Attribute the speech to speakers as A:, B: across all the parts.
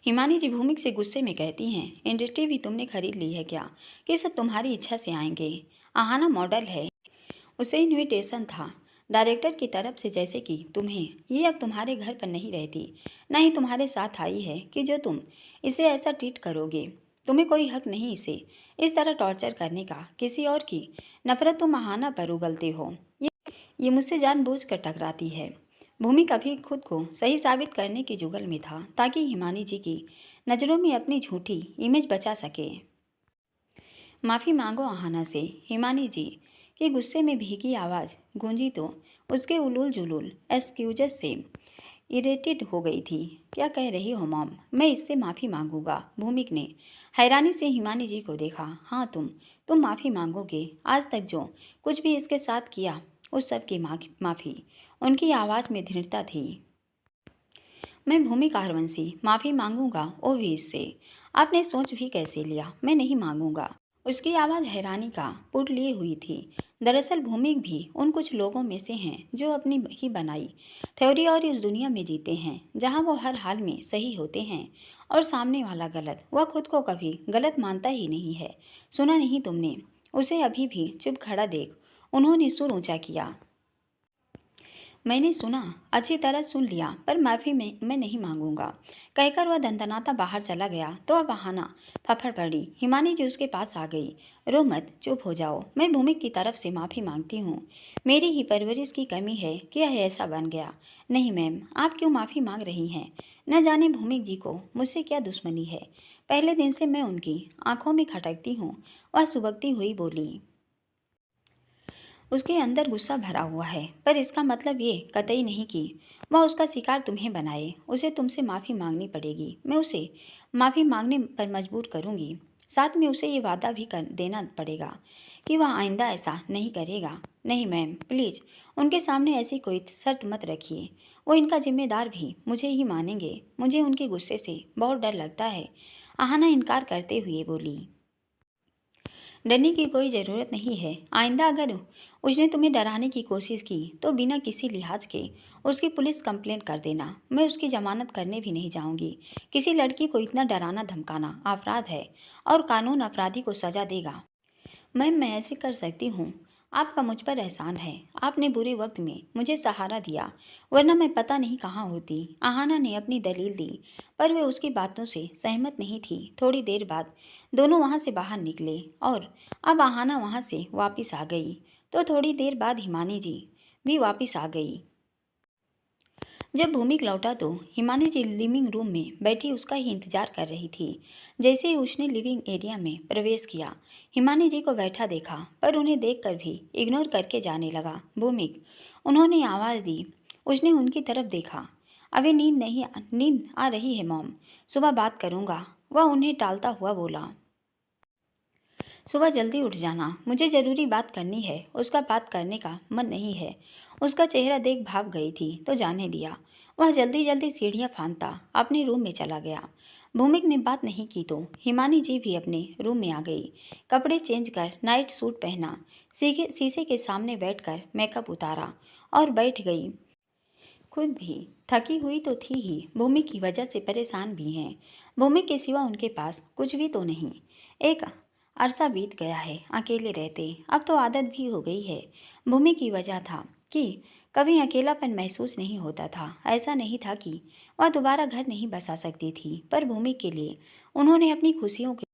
A: हिमानी जी भूमिक से गुस्से में कहती हैं, इंडस्ट्री भी तुमने खरीद ली है क्या कि सब तुम्हारी इच्छा से आएंगे। आहाना मॉडल है, उसे इन्विटेशन था डायरेक्टर की तरफ से, जैसे कि तुम्हें ये अब तुम्हारे घर पर नहीं रहती, ना ही तुम्हारे साथ आई है कि जो तुम इसे ऐसा ट्रीट करोगे। तुम्हें कोई हक नहीं इसे इस तरह टॉर्चर करने का। किसी और की नफरत तुम आहाना पर उगलते हो। ये मुझसे जानबूझकर टकराती है। भूमि कभी खुद को सही साबित करने के जुगल में था ताकि हिमानी जी की नज़रों में अपनी झूठी इमेज बचा सके। माफ़ी मांगो आहाना से, हिमानी जी की गुस्से में भीगी आवाज़ गूंजी तो उसके उलूल जुलूल एक्सक्यूजेस से इरिटेट हो गई थी। क्या कह रही हो मॉम? मैं इससे माफ़ी मांगूंगा। भूमिक ने हैरानी से हिमानी जी को देखा। हाँ, तुम माफ़ी मांगोगे? आज तक जो कुछ भी इसके साथ किया उस सब की माफ़ी। उनकी आवाज़ में दृढ़ता थी। मैं भूमि कारवंशी माफ़ी मांगूंगा ओवीस से। आपने सोच भी कैसे लिया? मैं नहीं मांगूंगा। उसकी आवाज़ हैरानी का पुट लिए हुई थी। दरअसल भूमिक भी उन कुछ लोगों में से हैं जो अपनी ही बनाई थ्योरी और उस दुनिया में जीते हैं जहां वो हर हाल में सही होते हैं और सामने वाला गलत। वह खुद को कभी गलत मानता ही नहीं है। सुना नहीं तुमने? उसे अभी भी चुप खड़ा देख उन्होंने सुर ऊंचा किया। मैंने सुना, अच्छी तरह सुन लिया, पर माफ़ी मैं नहीं मांगूंगा, कहकर वह दंदनाता बाहर चला गया। तो अब बहाना फफड़ पड़ी। हिमानी जी उसके पास आ गई। रो मत, चुप हो जाओ। मैं भूमिक की तरफ से माफ़ी मांगती हूँ। मेरी ही परवरिश की कमी है कि यह ऐसा बन गया। नहीं मैम, आप क्यों माफ़ी मांग रही हैं? न जाने भूमिक जी को मुझसे क्या दुश्मनी है। पहले दिन से मैं उनकी आंखों में खटकती हूँ। वह सुबकती हुई बोली। उसके अंदर गुस्सा भरा हुआ है, पर इसका मतलब ये कतई नहीं कि वह उसका शिकार तुम्हें बनाए। उसे तुमसे माफ़ी मांगनी पड़ेगी। मैं उसे माफ़ी मांगने पर मजबूर करूंगी। साथ में उसे ये वादा भी कर देना पड़ेगा कि वह आइंदा ऐसा नहीं करेगा। नहीं मैम, प्लीज़ उनके सामने ऐसी कोई शर्त मत रखिए। वो इनका जिम्मेदार भी मुझे ही मानेंगे। मुझे उनके गुस्से से बहुत डर लगता है। आहाना इनकार करते हुए बोली। डरने की कोई ज़रूरत नहीं है। आइंदा अगर उसने तुम्हें डराने की कोशिश की तो बिना किसी लिहाज के उसकी पुलिस कंप्लेंट कर देना। मैं उसकी जमानत करने भी नहीं जाऊंगी। किसी लड़की को इतना डराना धमकाना अपराध है और कानून अपराधी को सजा देगा। मैम, मैं ऐसे कर सकती हूँ। आपका मुझ पर एहसान है। आपने बुरे वक्त में मुझे सहारा दिया, वरना मैं पता नहीं कहाँ होती। आहाना ने अपनी दलील दी, पर वे उसकी बातों से सहमत नहीं थी। थोड़ी देर बाद दोनों वहाँ से बाहर निकले और अब आहाना वहाँ से वापस आ गई तो थोड़ी देर बाद हिमानी जी भी वापस आ गई। जब भूमिक लौटा तो हिमानी जी लिविंग रूम में बैठी उसका ही इंतजार कर रही थी। जैसे ही उसने लिविंग एरिया में प्रवेश किया, हिमानी जी को बैठा देखा, पर उन्हें देखकर भी इग्नोर करके जाने लगा। भूमिक, उन्होंने आवाज़ दी। उसने उनकी तरफ देखा। अभी नींद आ रही है मॉम, सुबह बात करूँगा, वह उन्हें टालता हुआ बोला। सुबह जल्दी उठ जाना, मुझे ज़रूरी बात करनी है। उसका बात करने का मन नहीं है। उसका चेहरा देख भाग गई थी तो जाने दिया। वह जल्दी जल्दी सीढ़ियाँ फांदता अपने रूम में चला गया। भूमिक ने बात नहीं की तो हिमानी जी भी अपने रूम में आ गई। कपड़े चेंज कर नाइट सूट पहना, शीशे के सामने बैठकर मेकअप उतारा और बैठ गई। खुद भी थकी हुई तो थी ही, भूमि की वजह से परेशान भी हैं। भूमि के सिवा उनके पास कुछ भी तो नहीं। एक अरसा बीत गया है अकेले रहते, अब तो आदत भी हो गई है। भूमि की वजह था कि कभी अकेलापन महसूस नहीं होता था। ऐसा नहीं था कि वह दोबारा घर नहीं बसा सकती थी, पर भूमि के लिए उन्होंने अपनी खुशियों की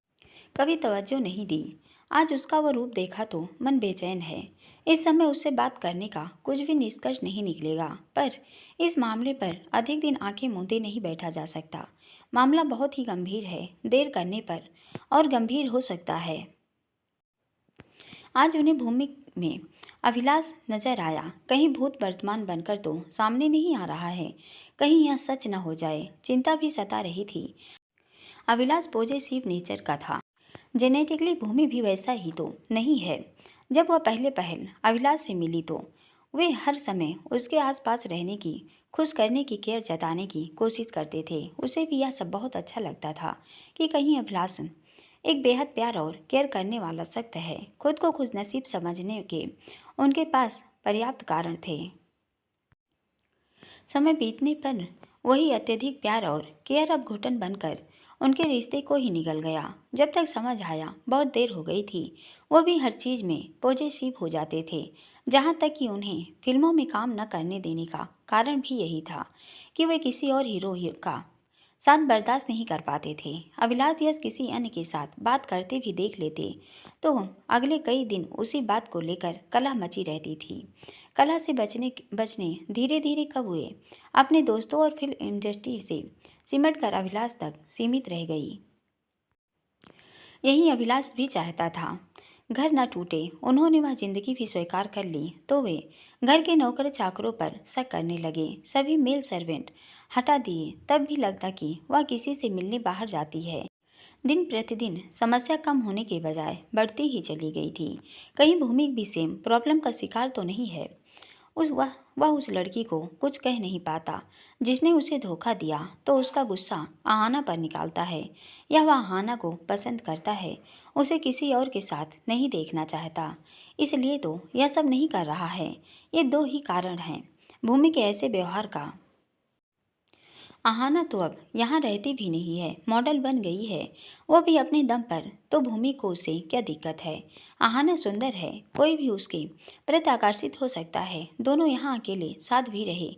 A: कभी तवज्जो नहीं दी। आज उसका वो रूप देखा तो मन बेचैन है। इस समय उससे बात करने का कुछ भी निष्कर्ष नहीं निकलेगा, पर इस मामले पर अधिक दिन आंखें मूंदे नहीं बैठा जा सकता। मामला बहुत ही गंभीर है। देर करने पर और गंभीर हो सकता है। आज उन्हें भूमि में अभिलाष नजर आया। कहीं भूत वर्तमान बनकर तो सामने नहीं आ रहा है, कहीं यह सच न हो जाए। चिंता भी सता रही थी। अभिलाष पॉजिटिव नेचर का था। जेनेटिकली भूमि भी वैसा ही तो नहीं है। जब वह पहले पहल अभिलाष से मिली तो वे हर समय उसके आसपास रहने की, खुश करने की, केयर जताने की कोशिश करते थे। उसे भी यह सब बहुत अच्छा लगता था कि कहीं अभिलाष एक बेहद प्यार और केयर करने वाला शख्स है। खुद को खुशनसीब समझने के उनके पास पर्याप्त कारण थे। समय बीतने पर वही अत्यधिक प्यार और केयर अब घुटन बनकर उनके रिश्ते को ही निगल गया। जब तक समझ आया बहुत देर हो गई थी। वो भी हर चीज़ में पॉजिटिव हो जाते थे। जहाँ तक कि उन्हें फिल्मों में काम न करने देने का कारण भी यही था कि वे किसी और हीरो का साथ बर्दाश्त नहीं कर पाते थे। अभिलाष यश किसी अन्य के साथ बात करते भी देख लेते तो अगले कई दिन उसी बात को लेकर कलह मची रहती थी। कलह से बचने बचने धीरे धीरे कब हुए अपने दोस्तों और फिल्म इंडस्ट्री से सिमट कर अभिलाष तक सीमित रह गई। यही अभिलाष भी चाहता था घर न टूटे। उन्होंने वह जिंदगी भी स्वीकार कर ली तो वे घर के नौकर चाकरों पर शक करने लगे। सभी मेल सर्वेंट हटा दिए तब भी लगता कि वह किसी से मिलने बाहर जाती है। दिन प्रतिदिन समस्या कम होने के बजाय बढ़ती ही चली गई थी। कहीं भूमि भी सेम प्रॉब्लम का शिकार तो नहीं है। वह उस लड़की को कुछ कह नहीं पाता जिसने उसे धोखा दिया तो उसका गुस्सा आहाना पर निकालता है या वह आहाना को पसंद करता है, उसे किसी और के साथ नहीं देखना चाहता, इसलिए तो यह सब नहीं कर रहा है। ये दो ही कारण हैं भूमि के ऐसे व्यवहार का। आहाना तो अब यहाँ रहती भी नहीं है, मॉडल बन गई है, वो भी अपने दम पर। तो भूमि को उससे क्या दिक्कत है? आहाना सुंदर है, कोई भी उसके प्रति आकर्षित हो सकता है। दोनों यहाँ अकेले साथ भी रहे,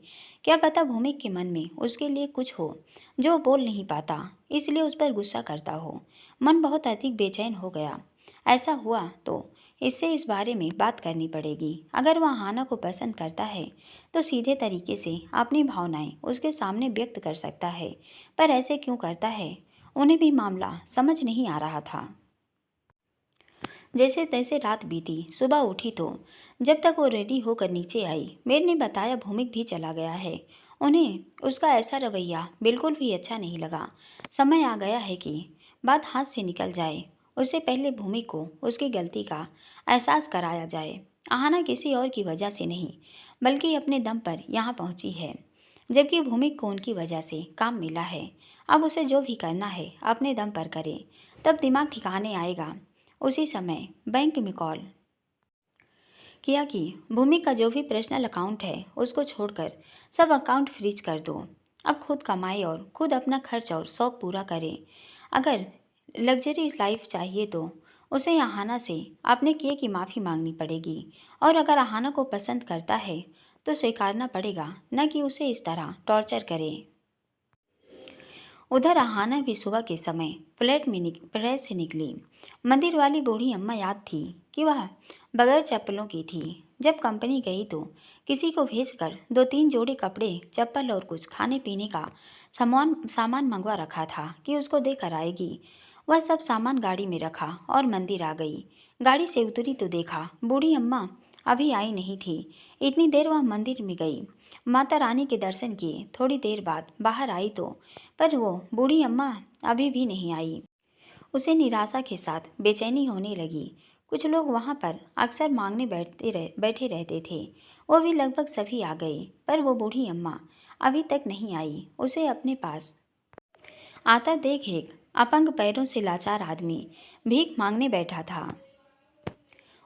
A: क्या पता भूमि के मन में उसके लिए कुछ हो जो वो बोल नहीं पाता, इसलिए उस पर गुस्सा करता हो। मन बहुत अधिक बेचैन हो गया। ऐसा हुआ तो इससे इस बारे में बात करनी पड़ेगी। अगर वह आहाना को पसंद करता है तो सीधे तरीके से अपनी भावनाएं उसके सामने व्यक्त कर सकता है, पर ऐसे क्यों करता है? उन्हें भी मामला समझ नहीं आ रहा था। जैसे तैसे रात बीती, सुबह उठी तो जब तक वो रेडी होकर नीचे आई, मेड ने बताया भूमिक भी चला गया है। उन्हें उसका ऐसा रवैया बिल्कुल भी अच्छा नहीं लगा। समय आ गया है कि बात हाथ से निकल जाए। उससे पहले भूमि को उसकी गलती का एहसास कराया जाए। आहाना किसी और की वजह से नहीं बल्कि अपने दम पर यहाँ पहुँची है, जबकि भूमि को उनकी वजह से काम मिला है। अब उसे जो भी करना है अपने दम पर करे, तब दिमाग ठिकाने आएगा। उसी समय बैंक में कॉल किया कि भूमि का जो भी पर्सनल अकाउंट है उसको छोड़कर सब अकाउंट फ्रीज कर दो। अब खुद कमाए और खुद अपना खर्च और शौक पूरा करे। अगर लग्जरी लाइफ चाहिए तो उसे आहाना से आपने किए की माफ़ी मांगनी पड़ेगी, और अगर आहाना को पसंद करता है तो स्वीकारना पड़ेगा, न कि उसे इस तरह टॉर्चर करे। उधर आहाना भी सुबह के समय फ्लैट से निकली। मंदिर वाली बूढ़ी अम्मा याद थी कि वह बगैर चप्पलों की थी। जब कंपनी गई तो किसी को भेजकर 2-3 जोड़ी कपड़े, चप्पल और कुछ खाने पीने का सामान मंगवा रखा था कि उसको देकर आएगी। वह सब सामान गाड़ी में रखा और मंदिर आ गई। गाड़ी से उतरी तो देखा बूढ़ी अम्मा अभी आई नहीं थी। इतनी देर वह मंदिर में गई, माता रानी के दर्शन किए। थोड़ी देर बाद बाहर आई तो पर वो बूढ़ी अम्मा अभी भी नहीं आई। उसे निराशा के साथ बेचैनी होने लगी। कुछ लोग वहाँ पर अक्सर मांगने बैठे रहते थे, वो भी लगभग सभी आ गए, पर वो बूढ़ी अम्मा अभी तक नहीं आई। उसे अपने पास आता देख एक अपंग पैरों से लाचार आदमी भीख मांगने बैठा था।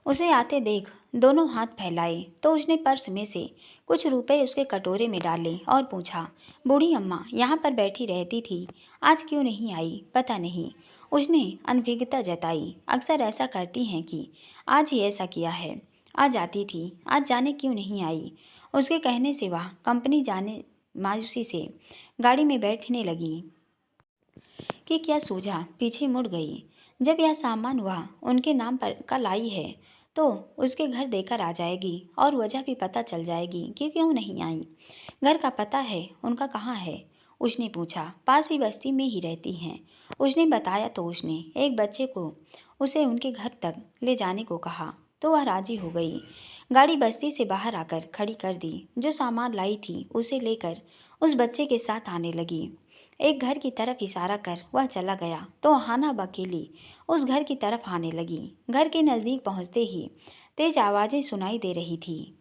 A: उसे आते देख दोनों हाथ फैलाए तो उसने पर्स में से कुछ रुपए उसके कटोरे में डाले और पूछा, बूढ़ी अम्मा यहाँ पर बैठी रहती थी, आज क्यों नहीं आई? पता नहीं। उसने अनभिज्ञता जताई। अक्सर ऐसा करती हैं कि आज ही ऐसा किया है। आज आती थी, आज जाने क्यों नहीं आई। उसके कहने से वह कंपनी जाने मायूसी से गाड़ी में बैठने लगी कि क्या सूझा, पीछे मुड़ गई। जब यह सामान वह उनके नाम पर कल आई है तो उसके घर देकर आ जाएगी और वजह भी पता चल जाएगी कि क्यों नहीं आई। घर का पता है उनका कहाँ है? उसने पूछा। पास ही बस्ती में ही रहती हैं। उसने बताया तो उसने एक बच्चे को उसे उनके घर तक ले जाने को कहा तो वह राजी हो गई। गाड़ी बस्ती से बाहर आकर खड़ी कर दी। जो सामान लाई थी उसे लेकर उस बच्चे के साथ आने लगी। एक घर की तरफ इशारा कर वह चला गया तो आहाना अकेली उस घर की तरफ आने लगी। घर के नज़दीक पहुंचते ही तेज आवाज़ें सुनाई दे रही थी,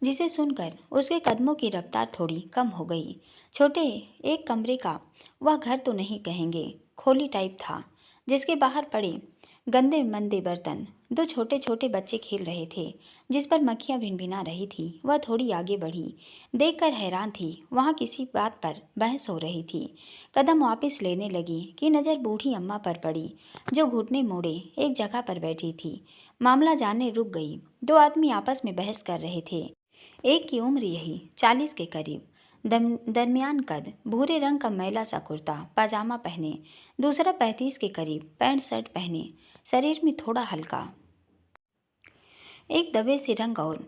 A: जिसे सुनकर उसके कदमों की रफ्तार थोड़ी कम हो गई। छोटे एक कमरे का वह घर तो नहीं कहेंगे, खोली टाइप था, जिसके बाहर पड़े गंदे मंदे बर्तन दो छोटे छोटे बच्चे खेल रहे थे जिस पर मक्खियाँ भिनभिना रही थी। वह थोड़ी आगे बढ़ी, देखकर हैरान थी। वहाँ किसी बात पर बहस हो रही थी। कदम वापस लेने लगी कि नज़र बूढ़ी अम्मा पर पड़ी, जो घुटने मोड़े एक जगह पर बैठी थी। मामला जानने रुक गई। दो आदमी आपस में बहस कर रहे थे। एक की उम्र यही 40 के करीब, दरमियान कद, भूरे रंग का मैला सा कुर्ता पाजामा पहने। दूसरा 35 के करीब, पैंट शर्ट पहने, शरीर में थोड़ा हल्का, एक दबे से रंग और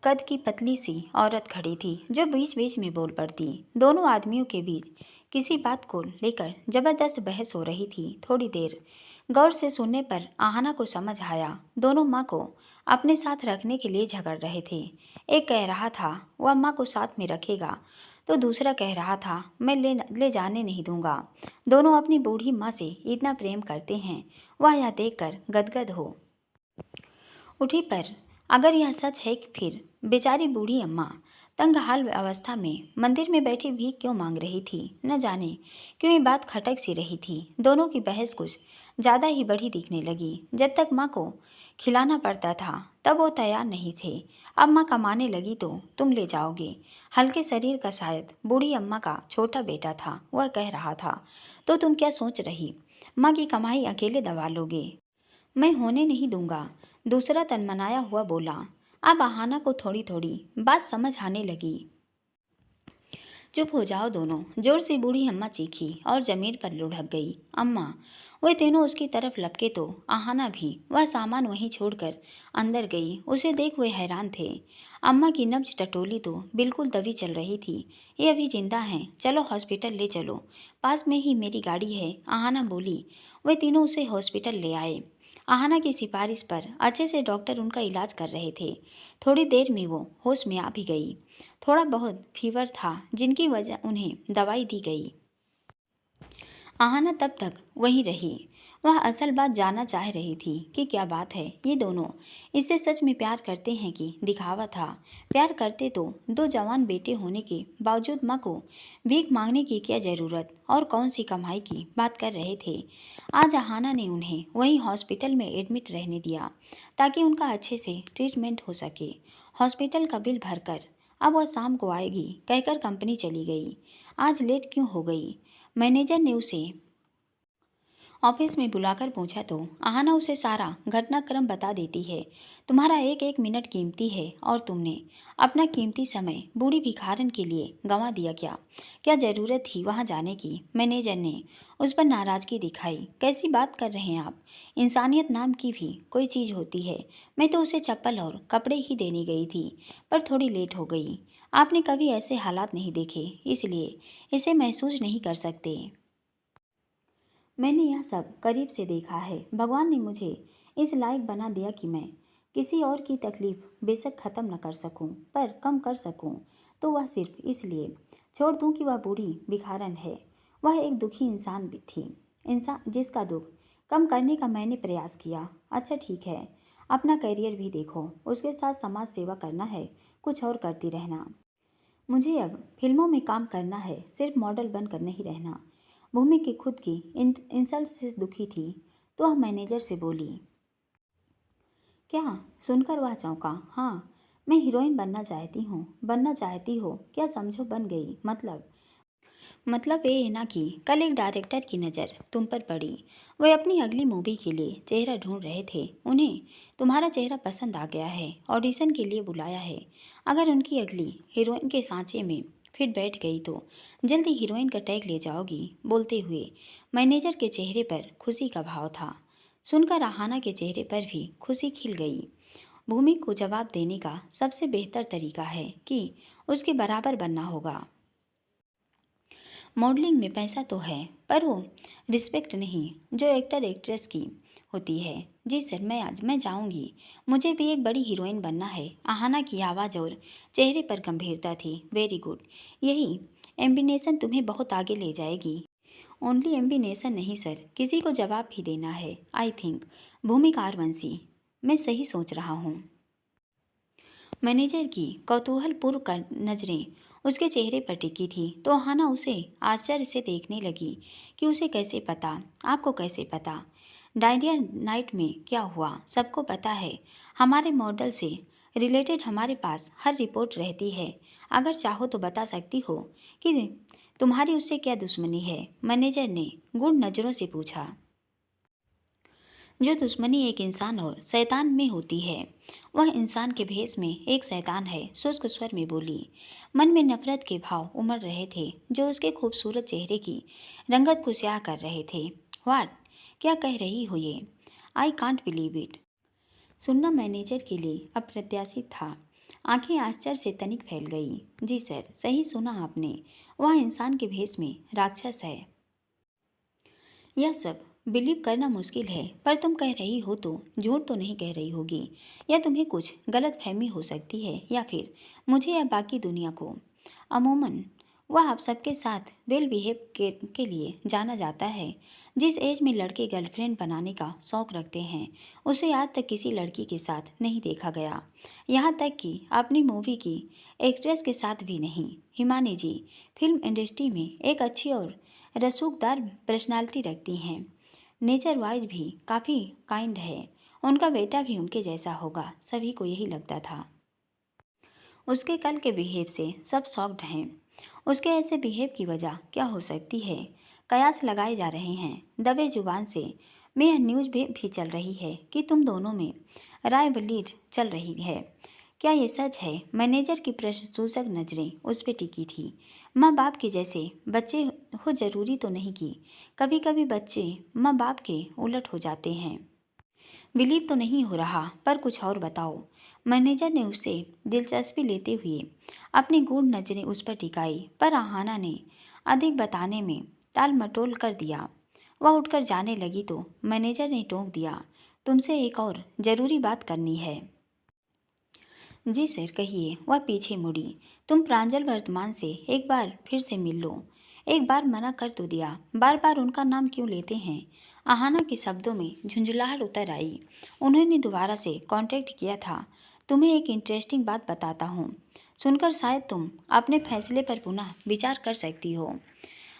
A: कद की पतली सी औरत खड़ी थी जो बीच बीच में बोल पड़ती। दोनों आदमियों के बीच किसी बात को लेकर जबरदस्त बहस हो रही थी। थोड़ी देर गौर से सुनने पर आहाना को समझ आया, दोनों माँ को अपने साथ रखने के लिए झगड़ रहे थे। एक कह रहा था वह माँ को साथ में रखेगा, तो दूसरा कह रहा था मैं ले जाने नहीं दूंगा। दोनों अपनी बूढ़ी माँ से इतना प्रेम करते हैं, वह यह देखकर गदगद हो उठी। पर अगर यह सच है कि फिर बेचारी बूढ़ी अम्मा तंग हाल अवस्था में मंदिर में बैठी भीख क्यों मांग रही थी। न जाने क्यों ये बात खटक सी रही थी। दोनों की बहस कुछ ज़्यादा ही बड़ी दिखने लगी। जब तक माँ को खिलाना पड़ता था तब वो तैयार नहीं थे। अब माँ कमाने लगी तो तुम ले जाओगे। हल्के शरीर का शायद बूढ़ी अम्मा का छोटा बेटा था, वह कह रहा था। तो तुम क्या सोच रही, माँ की कमाई अकेले दबा लोगे? मैं होने नहीं दूंगा, दूसरा तनमनाया हुआ बोला। अब आहाना को थोड़ी थोड़ी बात समझ आने लगी। चुप हो जाओ दोनों, जोर से बूढ़ी अम्मा चीखी और जमीन पर लुढ़क गई। अम्मा! वे तीनों उसकी तरफ लपके तो आहाना भी। वह सामान वहीं छोड़कर अंदर गई। उसे देख वे हैरान थे। अम्मा की नब्ज टटोली तो बिल्कुल दबी चल रही थी। ये अभी जिंदा हैं, चलो हॉस्पिटल ले चलो, पास में ही मेरी गाड़ी है, आहाना बोली। वे तीनों उसे हॉस्पिटल ले आए। आहाना की सिफारिश पर अच्छे से डॉक्टर उनका इलाज कर रहे थे। थोड़ी देर में वो होश में आ भी गई। थोड़ा बहुत फीवर था जिनकी वजह उन्हें दवाई दी गई। आहाना तब तक वहीं रही। वह असल बात जानना चाह रही थी कि क्या बात है, ये दोनों इससे सच में प्यार करते हैं कि दिखावा था। प्यार करते तो दो जवान बेटे होने के बावजूद माँ को भीख मांगने की क्या ज़रूरत और कौन सी कमाई की बात कर रहे थे। आज आहाना ने उन्हें वहीं हॉस्पिटल में एडमिट रहने दिया ताकि उनका अच्छे से ट्रीटमेंट हो सके। हॉस्पिटल का बिल भरकर अब वह शाम को आएगी कहकर कंपनी चली गई। आज लेट क्यों हो गई? मैनेजर ने उसे ऑफिस में बुलाकर पूछा तो आहाना उसे सारा घटनाक्रम बता देती है। तुम्हारा एक एक मिनट कीमती है और तुमने अपना कीमती समय बूढ़ी भिखारन के लिए गंवा दिया। क्या क्या ज़रूरत थी वहाँ जाने की? मैनेजर ने उस पर नाराज़गी दिखाई। कैसी बात कर रहे हैं आप? इंसानियत नाम की भी कोई चीज़ होती है। मैं तो उसे चप्पल और कपड़े ही देने गई थी, पर थोड़ी लेट हो गई। आपने कभी ऐसे हालात नहीं देखे, इसलिए इसे महसूस नहीं कर सकते। मैंने यह सब करीब से देखा है। भगवान ने मुझे इस लायक बना दिया कि मैं किसी और की तकलीफ़ बेशक ख़त्म न कर सकूं, पर कम कर सकूं, तो वह सिर्फ इसलिए छोड़ दूं कि वह बूढ़ी भिखारन है। वह एक दुखी इंसान भी थी, इंसान जिसका दुख कम करने का मैंने प्रयास किया। अच्छा ठीक है, अपना करियर भी देखो, उसके साथ समाज सेवा करना है, कुछ और करती रहना। मुझे अब फिल्मों में काम करना है, सिर्फ मॉडल बनकर नहीं रहना। भूमि की खुद की इंसल्ट से दुखी थी तो वह मैनेजर से बोली। क्या? सुनकर वह चौंका। हाँ, मैं हीरोइन बनना चाहती हूँ। बनना चाहती हो? क्या समझो बन गई। मतलब ये ना कि कल एक डायरेक्टर की नज़र तुम पर पड़ी। वे अपनी अगली मूवी के लिए चेहरा ढूंढ रहे थे। उन्हें तुम्हारा चेहरा पसंद आ गया है, ऑडिशन के लिए बुलाया है। अगर उनकी अगली हीरोइन के सांचे में फिर बैठ गई तो जल्दी हीरोइन का टैग ले जाओगी। बोलते हुए मैनेजर के चेहरे पर खुशी का भाव था। सुनकर आहाना के चेहरे पर भी खुशी खिल गई। भूमि को जवाब देने का सबसे बेहतर तरीका है कि उसके बराबर बनना होगा। मॉडलिंग में पैसा तो है, पर वो रिस्पेक्ट नहीं जो एक्टर एक्ट्रेस की होती है। जी सर, मैं जाऊंगी। मुझे भी एक बड़ी हीरोइन बनना है। आहाना की आवाज़ और चेहरे पर गंभीरता थी। वेरी गुड, यही एम्बिनेशन तुम्हें बहुत आगे ले जाएगी। ओनली एम्बिनेशन नहीं सर, किसी को जवाब भी देना है। आई थिंक भूमि कारवंशी, मैं सही सोच रहा हूँ। मैनेजर की कौतूहलपूर्ण कर नज़रें उसके चेहरे पर टिकी थी तो आहाना उसे आश्चर्य से देखने लगी कि उसे कैसे पता, आपको कैसे पता? डायरिया नाइट में क्या हुआ सबको पता है। हमारे मॉडल से रिलेटेड हमारे पास हर रिपोर्ट रहती है। अगर चाहो तो बता सकती हो कि तुम्हारी उससे क्या दुश्मनी है? मैनेजर ने गुण नज़रों से पूछा। जो दुश्मनी एक इंसान और शैतान में होती है, वह इंसान के भेष में एक शैतान है, शुष्क स्वर में बोली। मन में नफरत के भाव उमड़ रहे थे जो उसके खूबसूरत चेहरे की रंगत को स्याह कर रहे थे। व्हाट? क्या कह रही हो ये? I can't believe it. सुनना मैनेजर के लिए अप्रत्याशित था। आंखें आश्चर्य से तनिक फैल गई। जी सर, सही सुना आपने। वह इंसान के भेष में राक्षस है। यह सब बिलीव करना मुश्किल है, पर तुम कह रही हो तो झूठ तो नहीं कह रही होगी। या तुम्हें कुछ गलत फहमी हो सकती है, या फिर मुझे या बाकी दुनिया को। अमूमन वह आप सबके साथ वेल बिहेव के लिए जाना जाता है। जिस एज में लड़के गर्लफ्रेंड बनाने का शौक़ रखते हैं, उसे आज तक किसी लड़की के साथ नहीं देखा गया। यहाँ तक कि अपनी मूवी की एक्ट्रेस के साथ भी नहीं। हिमानी जी फिल्म इंडस्ट्री में एक अच्छी और रसूखदार पर्सनालिटी रखती हैं। नेचर वाइज भी काफ़ी काइंड है। उनका बेटा भी उनके जैसा होगा, सभी को यही लगता था। उसके कल के बिहेव से सब शॉक्ड हैं। उसके ऐसे बिहेव की वजह क्या हो सकती है? कयास लगाए जा रहे हैं। दबे जुबान से में यह न्यूज़ भी चल रही है कि तुम दोनों में रायबलीड चल रही है। क्या ये सच है? मैनेजर की प्रशंसक नज़रें उस पर टिकी थी। माँ बाप के जैसे बच्चे हो जरूरी तो नहीं कि कभी कभी बच्चे माँ बाप के उलट हो जाते हैं। बिलीव तो नहीं हो रहा, पर कुछ और बताओ। मैनेजर ने उससे दिलचस्पी लेते हुए अपनी गूढ़ नज़रें उस पर टिकाई, पर आहाना ने अधिक बताने में टाल मटोल कर दिया। वह उठकर जाने लगी तो मैनेजर ने टोक दिया, तुमसे एक और ज़रूरी बात करनी है। जी सर, कहिए। वह पीछे मुड़ी। तुम प्रांजल वर्तमान से एक बार फिर से मिल लो। एक बार मना कर तो दिया, बार बार उनका नाम क्यों लेते हैं? आहाना के शब्दों में झुंझुलाहट उतर आई। उन्होंने दोबारा से कांटेक्ट किया था। तुम्हें एक इंटरेस्टिंग बात बताता हूँ, सुनकर शायद तुम अपने फैसले पर पुनः विचार कर सकती हो।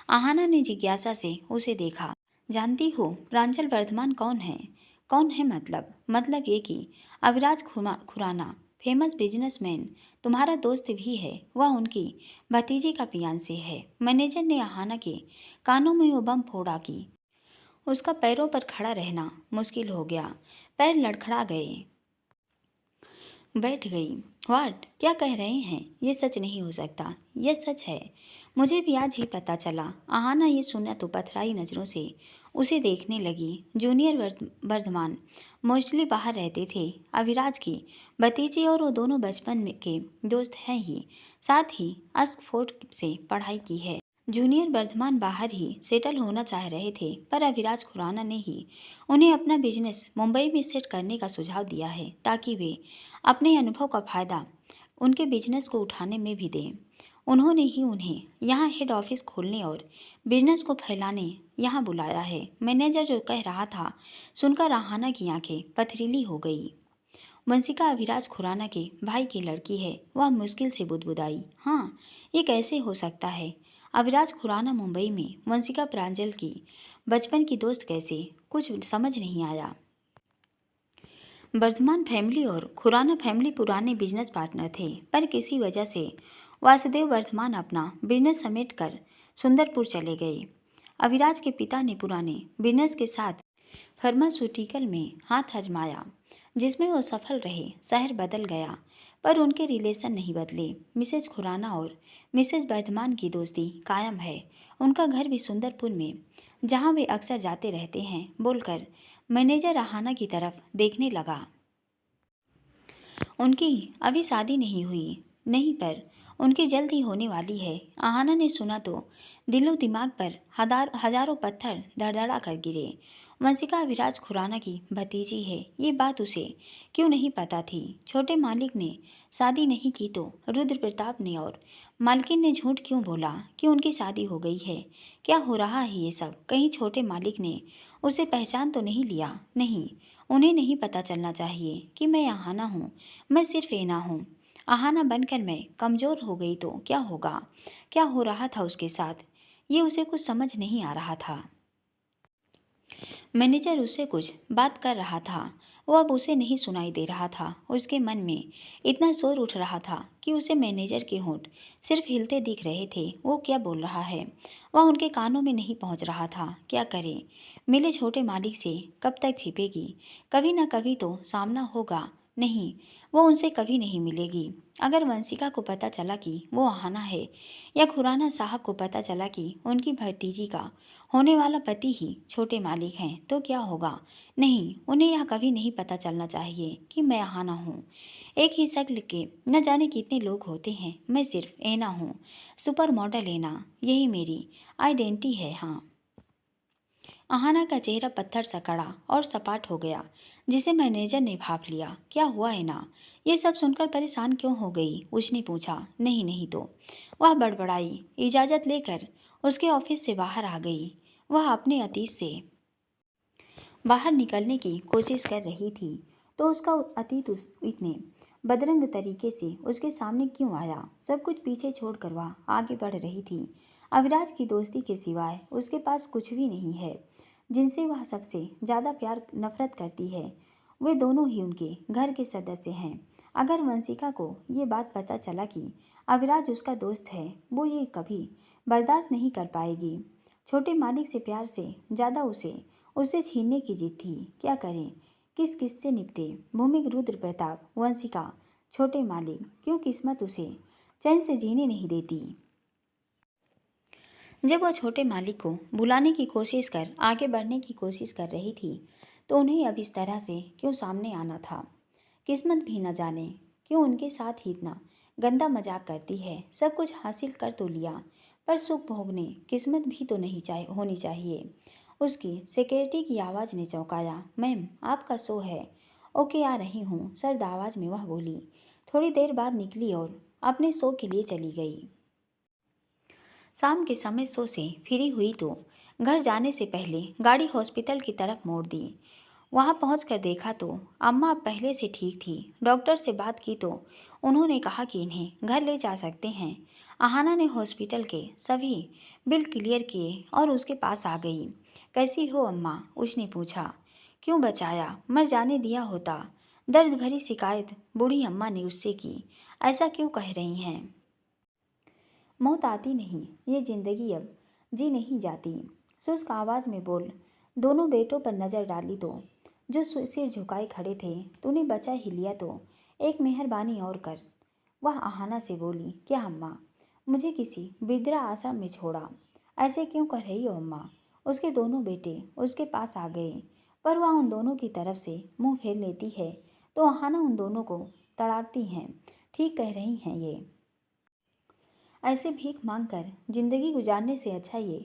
A: आहाना ने जिज्ञासा से उसे देखा। जानती हो प्रांजल वर्धमान कौन है? कौन है मतलब ये कि अविराज खुराना, फेमस बिजनेसमैन, तुम्हारा दोस्त भी है। वह उनकी भतीजी का फियांसे है। मैनेजर ने आहाना के कानों में वो बम फोड़ा कि उसका पैरों पर खड़ा रहना मुश्किल हो गया। पैर लड़खड़ा गए। बैठ गई। व्हाट? क्या कह रहे हैं? ये सच नहीं हो सकता। यह सच है। मुझे भी आज ही पता चला। आहाना ये सुना तो पथराई नज़रों से उसे देखने लगी। जूनियर वर्धमान मोस्टली बाहर रहते थे। अविराज की भतीजी और वो दोनों बचपन में के दोस्त हैं ही, साथ ही ऑक्सफोर्ड से पढ़ाई की है। जूनियर वर्धमान बाहर ही सेटल होना चाह रहे थे, पर अविराज खुराना ने ही उन्हें अपना बिजनेस मुंबई में सेट करने का सुझाव दिया है, ताकि वे अपने अनुभव का फ़ायदा उनके बिजनेस को उठाने में भी दें। उन्होंने ही उन्हें यहाँ हेड ऑफिस खोलने और बिजनेस को फैलाने यहाँ बुलाया है। मैनेजर जो कह रहा था सुनकर आहाना की आंखें पथरीली हो गई। वंशिका अविराज खुराना के भाई की लड़की है। वह मुश्किल से बुदबुदाई। हाँ, ये कैसे हो सकता है? अविराज खुराना मुंबई में, वंशिका प्रांजल की बचपन की दोस्त कैसे? कुछ समझ नहीं आया। वर्धमान फैमिली और खुराना फैमिली पुराने बिजनेस पार्टनर थे, पर किसी वजह से वासुदेव वर्धमान अपना बिजनेस समेट कर सुंदरपुर चले गए। अविराज के पिता ने पुराने बिजनेस के साथ फार्मास्यूटिकल में हाथ आजमाया, जिसमें वो सफल रहे। शहर बदल गया, पर उनके रिलेशन नहीं बदले। मिसेज खुराना और मिसेज वर्धमान की दोस्ती कायम है। उनका घर भी सुंदरपुर में, जहाँ वे अक्सर जाते रहते हैं, बोलकर मैनेजर आहाना की तरफ देखने लगा। उनकी अभी शादी नहीं हुई। नहीं, पर उनकी जल्द ही होने वाली है। आहाना ने सुना तो दिलो दिमाग पर हजारों पत्थर धड़धड़ा कर गिरे। वंशिका अविराज खुराना की भतीजी है, ये बात उसे क्यों नहीं पता थी? छोटे मालिक ने शादी नहीं की तो रुद्र प्रताप ने और मालकिन ने झूठ क्यों बोला कि उनकी शादी हो गई है? क्या हो रहा है ये सब? कहीं छोटे मालिक ने उसे पहचान तो नहीं लिया? नहीं, उन्हें नहीं पता चलना चाहिए कि मैं आहाना हूँ। मैं सिर्फ एना हूँ। आहाना बनकर मैं कमज़ोर हो गई तो क्या होगा? क्या हो रहा था उसके साथ? ये उसे कुछ समझ नहीं आ रहा था। मैनेजर उससे कुछ बात कर रहा था। वो अब उसे नहीं सुनाई दे रहा था। उसके मन में इतना शोर उठ रहा था कि उसे मैनेजर के होंठ सिर्फ हिलते दिख रहे थे। वो क्या बोल रहा है वह उनके कानों में नहीं पहुंच रहा था। क्या करे? मिले छोटे मालिक से कब तक छिपेगी? कभी ना कभी तो सामना होगा। नहीं, वो उनसे कभी नहीं मिलेगी। अगर वंशिका को पता चला कि वो आहाना है, या खुराना साहब को पता चला कि उनकी भतीजी का होने वाला पति ही छोटे मालिक हैं, तो क्या होगा? नहीं, उन्हें यह कभी नहीं पता चलना चाहिए कि मैं आहाना हूँ। एक ही शक्ल के न जाने कितने लोग होते हैं। मैं सिर्फ एना हूँ, सुपर मॉडल एना। यही मेरी आइडेंटिटी है। हाँ। आहाना का चेहरा पत्थर सा कड़ा और सपाट हो गया, जिसे मैनेजर ने भाप लिया। क्या हुआ है ना? ये सब सुनकर परेशान क्यों हो गई? उसने पूछा। नहीं नहीं तो, वह बड़बड़ाई। इजाज़त लेकर उसके ऑफिस से बाहर आ गई। वह अपने अतीत से बाहर निकलने की कोशिश कर रही थी, तो उसका अतीत इतने बदरंग तरीके से उसके सामने क्यों आया? सब कुछ पीछे छोड़कर वह आगे बढ़ रही थी। अविराज की दोस्ती के सिवाय उसके पास कुछ भी नहीं है। जिनसे वह सबसे ज़्यादा प्यार नफरत करती है, वे दोनों ही उनके घर के सदस्य हैं। अगर वंशिका को ये बात पता चला कि अविराज उसका दोस्त है, वो ये कभी बर्दाश्त नहीं कर पाएगी। छोटे मालिक से प्यार से ज़्यादा उसे उससे छीनने की जिद थी। क्या करें? किस किस से निपटे? भूमिक, रुद्र प्रताप, वंशिका, छोटे मालिक। क्यों किस्मत उसे चैन से जीने नहीं देती? जब वह छोटे मालिक को बुलाने की कोशिश कर आगे बढ़ने की कोशिश कर रही थी, तो उन्हें अब इस तरह से क्यों सामने आना था? किस्मत भी न जाने क्यों उनके साथ ही इतना गंदा मजाक करती है। सब कुछ हासिल कर तो लिया, पर सुख भोगने किस्मत भी तो नहीं होनी चाहिए। उसकी सेक्रेटरी की आवाज़ ने चौंकाया। मैम, आपका शो है। ओके, आ रही हूँ, सर्द आवाज़ में वह बोली। थोड़ी देर बाद निकली और अपने शो के लिए चली गई। शाम के समय शो से फ्री हुई तो घर जाने से पहले गाड़ी हॉस्पिटल की तरफ मोड़ दी। वहां पहुंचकर देखा तो अम्मा अब पहले से ठीक थी। डॉक्टर से बात की तो उन्होंने कहा कि इन्हें घर ले जा सकते हैं। आहाना ने हॉस्पिटल के सभी बिल क्लियर किए और उसके पास आ गई। कैसी हो अम्मा? उसने पूछा। क्यों बचाया? मर जाने दिया होता। दर्द भरी शिकायत बूढ़ी अम्मा ने उससे की। ऐसा क्यों कह रही हैं? मौत आती नहीं, ये जिंदगी अब जी नहीं जाती। शुष्क आवाज़ में बोल। दोनों बेटों पर नज़र डाली तो जो सिर झुकाए खड़े थे, तूने बचा ही लिया तो एक मेहरबानी और कर। वह आहाना से बोली। क्या अम्मा? मुझे किसी वृद्धा आश्रम में छोड़ा? ऐसे क्यों कर रही हो अम्मा? उसके दोनों बेटे उसके पास आ गए, पर वह उन दोनों की तरफ से मुंह फेर लेती है, तो आहाना उन दोनों को तड़ाती हैं। ठीक कह रही हैं ये। ऐसे भीख मांगकर जिंदगी गुजारने से अच्छा ये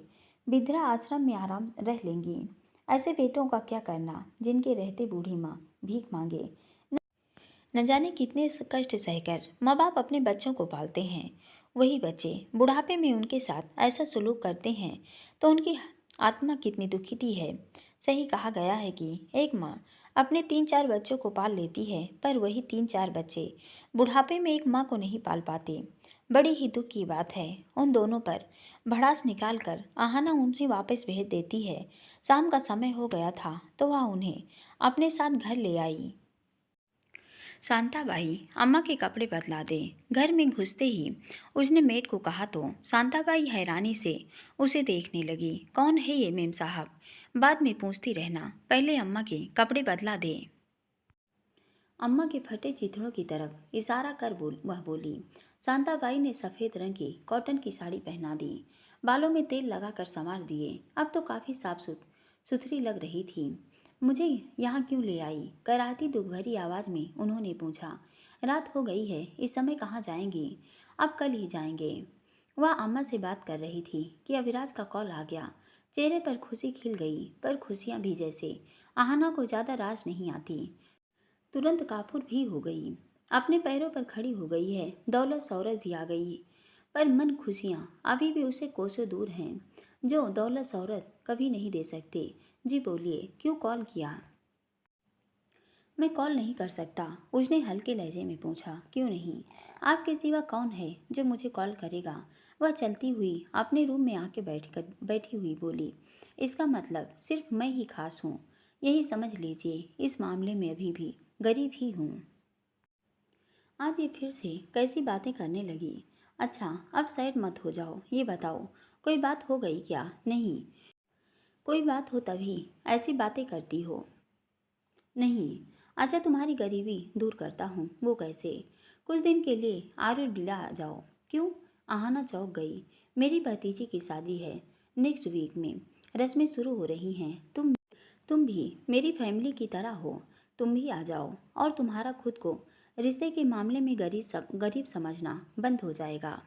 A: वृद्धा आश्रम में आराम रह लेंगी। ऐसे बेटों का क्या करना जिनके रहते बूढ़ी माँ भीख मांगे। न जाने कितने कष्ट सहकर माँ बाप अपने बच्चों को पालते हैं। वही बच्चे बुढ़ापे में उनके साथ ऐसा सलूक करते हैं, तो उनकी आत्मा कितनी दुखी है। सही कहा गया है कि एक माँ अपने 3-4 बच्चों को पाल लेती है, पर वही 3-4 बच्चे बुढ़ापे में एक माँ को नहीं पाल पाते। बड़ी ही दुख की बात है। उन दोनों पर भड़ास निकाल कर आहाना उन्हें वापस भेज देती है। शाम का समय हो गया था, तो वह उन्हें अपने साथ घर ले आई। शांताबाई, अम्मा के कपड़े बदला दे। घर में घुसते ही उसने मेड को कहा तो शांताबाई हैरानी से उसे देखने लगी। कौन है ये मेम साहब? बाद में पूछती रहना, पहले अम्मा के कपड़े बदला दे। अम्मा के फटे चिथड़ों की तरफ इशारा कर वह बोली। शांताबाई ने सफ़ेद रंग की कॉटन की साड़ी पहना दी, बालों में तेल लगाकर संवार दिए। अब तो काफ़ी साफ सुथरी लग रही थी। मुझे यहाँ क्यों ले आई? कराहती दुख भरी आवाज़ में उन्होंने पूछा। रात हो गई है, इस समय कहाँ जाएंगी? अब कल ही जाएंगे। वह अम्मा से बात कर रही थी कि अविराज का कॉल आ गया। चेहरे पर खुशी खिल गई, पर खुशियाँ भी जैसे आहाना को ज़्यादा रास नहीं आती, तुरंत काफुर भी हो गई। अपने पैरों पर खड़ी हो गई है। दौलत शौहरत भी आ गई, पर मन खुशियाँ अभी भी उसे कोसों दूर हैं, जो दौलत शौहरत कभी नहीं दे सकते। जी बोलिए, क्यों कॉल किया? मैं कॉल नहीं कर सकता, उसने हल्के लहजे में पूछा। क्यों नहीं? आपके सिवा कौन है जो मुझे कॉल करेगा? वह चलती हुई अपने रूम में आके बैठी हुई बोली, इसका मतलब सिर्फ मैं ही खास हूँ, यही समझ लीजिए। इस मामले में अभी भी गरीब ही हूँ। आज ये फिर से कैसी बातें करने लगी। अच्छा, अब सैड मत हो जाओ, ये बताओ कोई बात हो गई क्या? नहीं, कोई बात हो तभी ऐसी बातें करती हो। नहीं। अच्छा, तुम्हारी गरीबी दूर करता हूँ। वो कैसे? कुछ दिन के लिए आरुल बिला आ जाओ। क्यों? आहाना चौंक गई। मेरी भतीजी की शादी है नेक्स्ट वीक में, रस्में शुरू हो रही हैं। तुम भी मेरी फैमिली की तरह हो, तुम भी आ जाओ और तुम्हारा खुद को रिश्ते के मामले में गरीब समझना बंद हो जाएगा।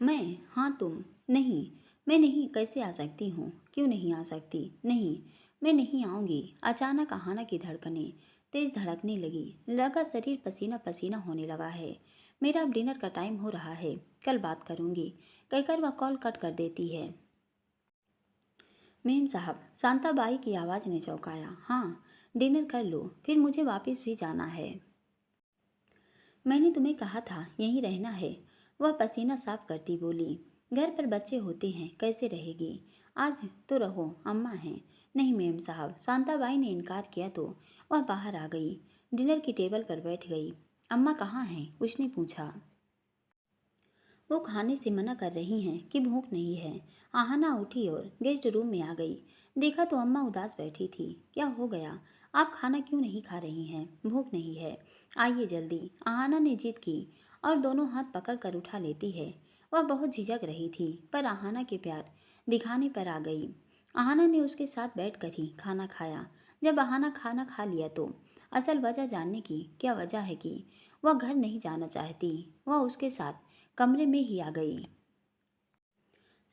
A: मैं? हाँ तुम। नहीं, मैं नहीं कैसे आ सकती हूँ? क्यों नहीं आ सकती? नहीं, मैं नहीं आऊँगी। अचानक आहाना की धड़कनें तेज धड़कने लगी। लगा शरीर पसीना पसीना होने लगा है। मेरा अब डिनर का टाइम हो रहा है, कल बात करूँगी, कहकर वह कॉल कट कर देती है। मेम साहब, शांताबाई की आवाज़ ने चौंकाया। हाँ, डिनर कर लो, फिर मुझे वापस भी जाना है। मैंने तुम्हें कहा था यहीं रहना है, वह पसीना साफ करती बोली। घर पर बच्चे होते हैं, कैसे रहेगी? आज तो रहो, अम्मा हैं। नहीं मेम साहब, शांताबाई ने इनकार किया तो वह बाहर आ गई, डिनर की टेबल पर बैठ गई। अम्मा कहाँ हैं? उसने पूछा। वो खाने से मना कर रही हैं कि भूख नहीं है। आहाना उठी और गेस्ट रूम में आ गई। देखा तो अम्मा उदास बैठी थी। क्या हो गया? आप खाना क्यों नहीं खा रही हैं? भूख नहीं है, आइए जल्दी। आहाना ने जिद की और दोनों हाथ पकड़ कर उठा लेती है। वह बहुत झिझक रही थी, पर आहाना के प्यार दिखाने पर आ गई। आहाना ने उसके साथ बैठकर ही खाना खाया। जब आहाना खाना खा लिया तो असल वजह जानने की क्या वजह है कि वह घर नहीं जाना चाहती। वह उसके साथ कमरे में ही आ गई।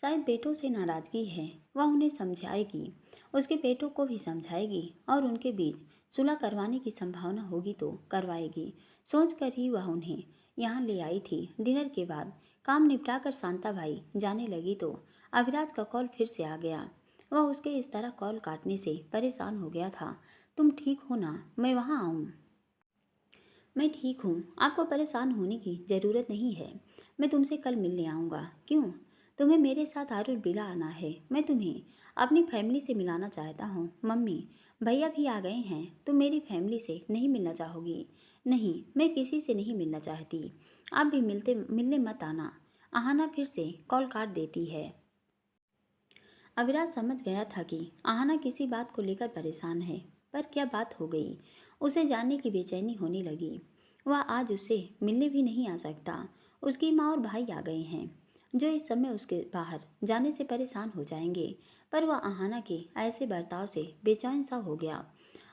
A: शायद बेटों से नाराज़गी है, वह उन्हें समझाएगी, उसके बेटों को भी समझाएगी और उनके बीच सुलह करवाने की संभावना होगी तो करवाएगी। सोचकर ही वह उन्हें यहाँ ले आई थी। डिनर के बाद काम निपटाकर शांताबाई जाने लगी तो अभिराज का कॉल फिर से आ गया। वह उसके इस तरह कॉल काटने से परेशान हो गया था। तुम ठीक हो ना? मैं वहाँ आऊँ? मैं ठीक हूँ, आपको परेशान होने की ज़रूरत नहीं है। मैं तुमसे कल मिलने आऊँगा। क्यों? तुम्हें मेरे साथ आरुल बिला आना है। मैं तुम्हें अपनी फैमिली से मिलाना चाहता हूँ। मम्मी, भैया भी आ गए हैं। तुम मेरी फैमिली से नहीं मिलना चाहोगी? नहीं, मैं किसी से नहीं मिलना चाहती। आप भी मिलने मत आना। आहाना फिर से कॉल काट देती है। अविराज समझ गया था कि आहाना किसी बात को लेकर परेशान है, पर क्या बात हो गई? उसे जानने की बेचैनी होने लगी। वह आज उससे मिलने भी नहीं आ सकता। उसकी माँ और भाई आ गए हैं, जो इस समय उसके बाहर जाने से परेशान हो जाएंगे। पर वह आहाना के ऐसे बर्ताव से बेचैन सा हो गया।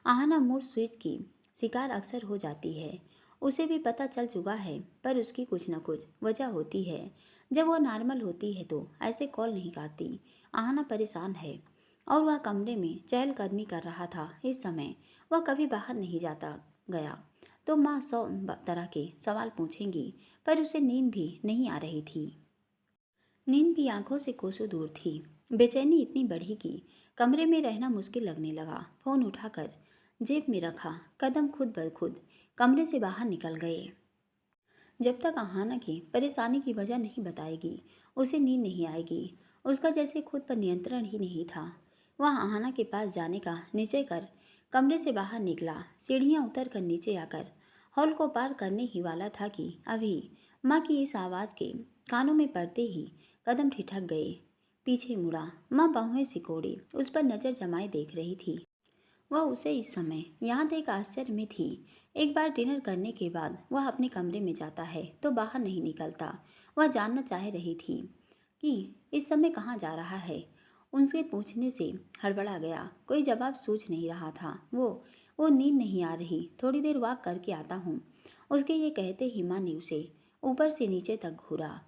A: आहाना मूड स्विच की शिकार अक्सर हो जाती है। उसे भी पता चल चुका है, पर उसकी कुछ न कुछ वजह होती है। जब वह नॉर्मल होती है तो ऐसे कॉल नहीं काटती। आहाना परेशान है और वह कमरे में चहलकदमी कर रहा था। इस समय वह कभी बाहर नहीं जाता गया तो माँ 100 तरह के सवाल पूछेंगी, पर उसे नींद भी नहीं आ रही थी। नींद भी आंखों से कोसों दूर थी। बेचैनी इतनी बढ़ी कि कमरे में रहना मुश्किल लगने लगा। फोन उठाकर जेब में रखा, कदम खुद ब खुद कमरे से बाहर निकल गए। जब तक आहाना की परेशानी की वजह नहीं बताएगी, उसे नींद नहीं आएगी। उसका जैसे खुद पर नियंत्रण ही नहीं था। वह आहाना के पास जाने का निश्चय कर कमरे से बाहर निकला। सीढ़ियाँ उतर कर नीचे आकर हॉल को पार करने ही वाला था कि अभी माँ की इस आवाज़ के कानों में पड़ते ही कदम ठिठक गए। पीछे मुड़ा, माँ बाहें सिकोड़ी उस पर नज़र जमाए देख रही थी। वह उसे इस समय यहाँ देख आश्चर्य में थी। एक बार डिनर करने के बाद वह अपने कमरे में जाता है तो बाहर नहीं निकलता। वह जानना चाह रही थी कि इस समय कहाँ जा रहा है। उनसे पूछने से हड़बड़ा गया। कोई जवाब सूझ नहीं रहा था। वो नींद नहीं आ रही, थोड़ी देर वॉक करके आता हूँ। उसके ये कहते ही माँ ने उसे ऊपर से नीचे तक घूरा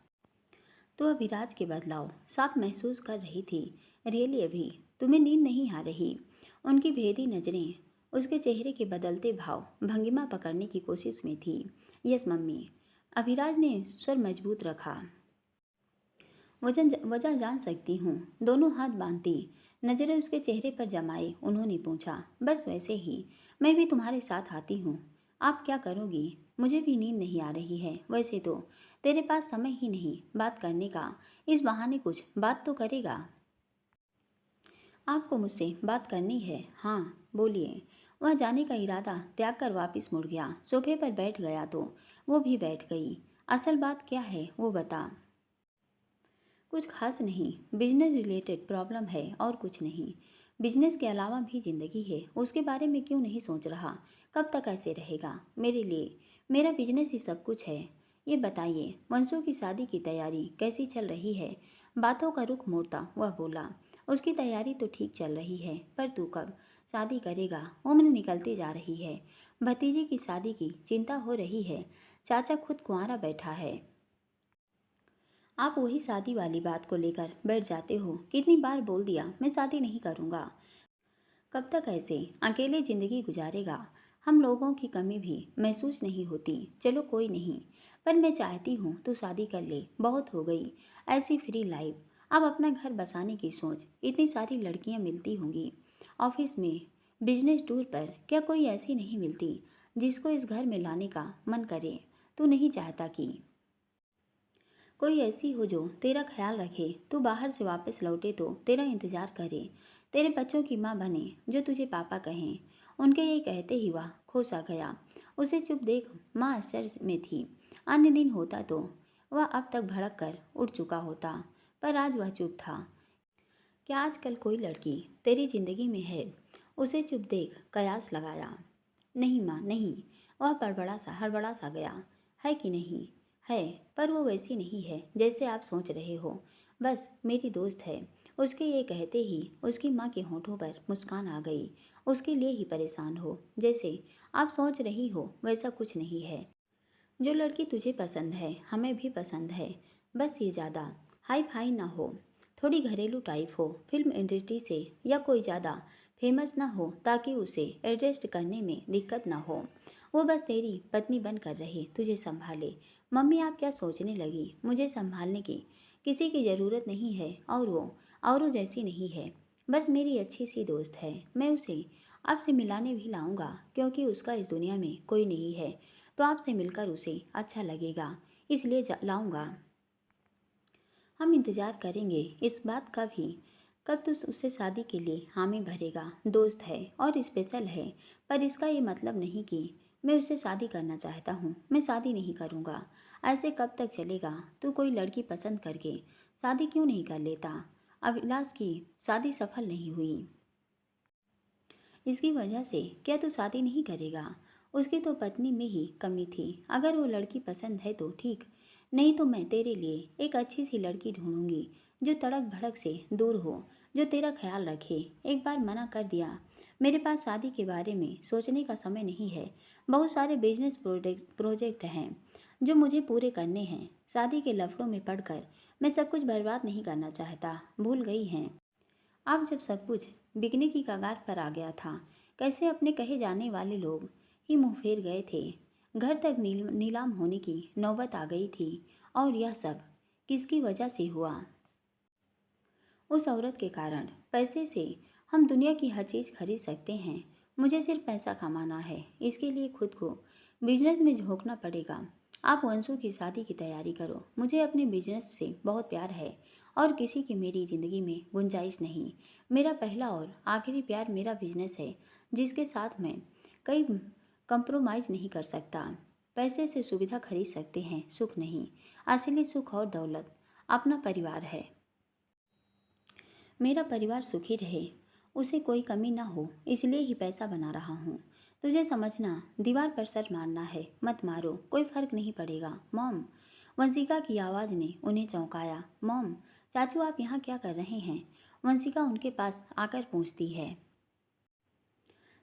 A: तो अभिराज के बदलाव साफ महसूस कर रही थी। रियली अभी तुम्हें नींद नहीं आ रही? उनकी भेदी नज़रें उसके चेहरे के बदलते भाव भंगिमा पकड़ने की कोशिश में थी। यस मम्मी, अभिराज ने स्वर मजबूत रखा। वजह जान सकती हूँ? दोनों हाथ बांधती नज़रें उसके चेहरे पर जमाए उन्होंने पूछा। बस वैसे ही, मैं भी तुम्हारे साथ आती हूँ। आप क्या करोगी? मुझे भी नींद नहीं आ रही है। वैसे तो तेरे पास समय ही नहीं बात करने का, इस बहाने कुछ बात तो करेगा। आपको मुझसे बात करनी है? हाँ, बोलिए। वह जाने का इरादा त्याग कर वापस मुड़ गया। सोफे पर बैठ गया तो वो भी बैठ गई। असल बात क्या है वो बता। कुछ खास नहीं, बिजनेस रिलेटेड प्रॉब्लम है और कुछ नहीं। बिजनेस के अलावा भी ज़िंदगी है, उसके बारे में क्यों नहीं सोच रहा? कब तक ऐसे रहेगा? मेरे लिए मेरा बिजनेस ही सब कुछ है। ये बताइए, वंशु की शादी की तैयारी कैसी चल रही है? बातों का रुख मोड़ता वह बोला, उसकी तैयारी तो ठीक चल रही है, पर तू कब शादी करेगा? उम्र निकलती जा रही है। भतीजी की शादी की चिंता हो रही है। चाचा खुद कुंवारा बैठा है। आप वही शादी वाली बात को लेकर बैठ जाते हो। कितनी बार बोल दिया मैं शादी नहीं करूँगा। कब तक ऐसे अकेले ज़िंदगी गुजारेगा? हम लोगों की कमी भी महसूस नहीं होती। चलो कोई नहीं, पर मैं चाहती हूँ तू शादी कर ले। बहुत हो गई ऐसी फ्री लाइफ। अब अपना घर बसाने की सोच। इतनी सारी लड़कियाँ मिलती होंगी ऑफिस में, बिजनेस टूर पर, क्या कोई ऐसी नहीं मिलती जिसको इस घर में लाने का मन करे? तू नहीं चाहता कि कोई ऐसी हो जो तेरा ख्याल रखे, तू बाहर से वापस लौटे तो तेरा इंतजार करे, तेरे बच्चों की माँ बने, जो तुझे पापा कहें। उनके ये कहते ही वह खो सा गया। उसे चुप देख माँ आश्चर्य में थी। अन्य दिन होता तो वह अब तक भड़क कर उठ चुका होता, पर आज वह चुप था। क्या आजकल कोई लड़की तेरी जिंदगी में है? उसे चुप देख कयास लगाया। नहीं माँ नहीं। वह हड़बड़ा सा गया। है कि नहीं? है, पर वो वैसी नहीं है जैसे आप सोच रहे हो। बस मेरी दोस्त है। उसके ये कहते ही उसकी माँ के होठों पर मुस्कान आ गई। उसके लिए ही परेशान हो, जैसे आप सोच रही हो वैसा कुछ नहीं है। जो लड़की तुझे पसंद है हमें भी पसंद है। बस ये ज़्यादा हाई फाई ना हो, थोड़ी घरेलू टाइप हो, फिल्म इंडस्ट्री से या कोई ज़्यादा फेमस ना हो ताकि उसे एडजस्ट करने में दिक्कत ना हो। वो बस तेरी पत्नी बनकर रहे, तुझे संभाले। मम्मी आप क्या सोचने लगी? मुझे संभालने की किसी की ज़रूरत नहीं है, और वो औरों जैसी नहीं है। बस मेरी अच्छी सी दोस्त है। मैं उसे आपसे मिलाने भी लाऊंगा क्योंकि उसका इस दुनिया में कोई नहीं है, तो आपसे मिलकर उसे अच्छा लगेगा, इसलिए लाऊंगा। हम इंतज़ार करेंगे इस बात का भी, कब तू उससे शादी के लिए हामी भरेगा। दोस्त है और स्पेशल है, पर इसका ये मतलब नहीं कि मैं उससे शादी करना चाहता हूँ। मैं शादी नहीं करूँगा। ऐसे कब तक चलेगा? तू कोई लड़की पसंद करके शादी क्यों नहीं कर लेता? अभिलाष की शादी सफल नहीं हुई, इसकी वजह से क्या तू शादी नहीं करेगा? उसकी तो पत्नी में ही कमी थी। अगर वो लड़की पसंद है तो ठीक, नहीं तो मैं तेरे लिए एक अच्छी सी लड़की ढूंढूंगी जो तड़क भड़क से दूर हो, जो तेरा ख्याल रखे। एक बार मना कर दिया। मेरे पास शादी के बारे में सोचने का समय नहीं है। बहुत सारे बिजनेस प्रोजेक्ट हैं जो मुझे पूरे करने हैं। शादी के लफड़ों में पड़कर मैं सब कुछ बर्बाद नहीं करना चाहता। भूल गई हैं अब जब सब कुछ बिकने की कगार पर आ गया था, कैसे अपने कहे जाने वाले लोग ही मुंह फेर गए थे। घर तक नीलाम होने की नौबत आ गई थी। और यह सब किसकी वजह से हुआ? उस औरत के कारण। पैसे से हम दुनिया की हर चीज़ खरीद सकते हैं। मुझे सिर्फ पैसा कमाना है, इसके लिए खुद को बिजनेस में झोंकना पड़ेगा। आप वंशु की शादी की तैयारी करो। मुझे अपने बिजनेस से बहुत प्यार है और किसी की मेरी ज़िंदगी में गुंजाइश नहीं। मेरा पहला और आखिरी प्यार मेरा बिजनेस है, जिसके साथ मैं कई कंप्रोमाइज़ नहीं कर सकता। पैसे से सुविधा खरीद सकते हैं, सुख नहीं। असली सुख और दौलत अपना परिवार है। मेरा परिवार सुखी रहे, उसे कोई कमी ना हो, इसलिए ही पैसा बना रहा हूँ। तुझे समझना, दीवार पर सर मारना है, मत मारो, कोई फर्क नहीं पड़ेगा। मॉम, वंशिका की आवाज़ ने उन्हें चौंकाया। मॉम, चाचू आप यहाँ क्या कर रहे हैं? वंशिका उनके पास आकर पूछती है।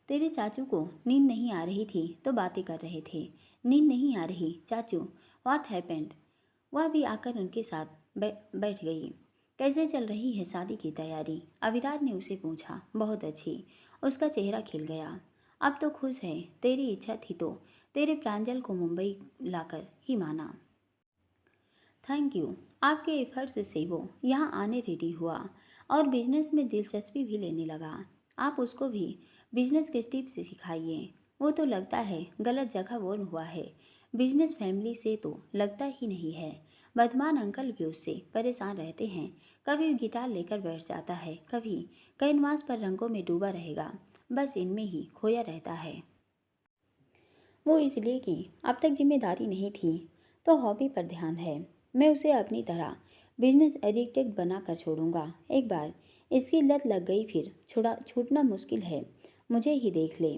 A: तेरे चाचू को नींद नहीं आ रही थी तो बातें कर रहे थे। नींद नहीं आ रही चाचू? What happened? वह भी आकर उनके साथ बैठ गई। कैसे चल रही है शादी की तैयारी? अविराज ने उसे पूछा। बहुत अच्छी। उसका चेहरा खिल गया। अब तो खुश है। तेरी इच्छा थी तो तेरे प्रांजल को मुंबई लाकर ही माना। Thank you. आपके एफर्ट्स से वो यहाँ आने रेडी हुआ और बिजनेस में दिलचस्पी भी लेने लगा। आप उसको भी बिजनेस के टिप्स सिखाइए। वो तो लगता है गलत जगह बोर्न हुआ है। बिजनेस फैमिली से तो लगता ही नहीं है। वर्धमान अंकल भी उससे परेशान रहते हैं। कभी गिटार लेकर बैठ जाता है, कभी कैनवास पर रंगों में डूबा रहेगा, बस इनमें ही खोया रहता है। वो इसलिए कि अब तक जिम्मेदारी नहीं थी तो हॉबी पर ध्यान है। मैं उसे अपनी तरह बिजनेस एडिक्टेड बना कर छोड़ूंगा। एक बार इसकी लत लग गई फिर छूटना मुश्किल है। मुझे ही देख ले।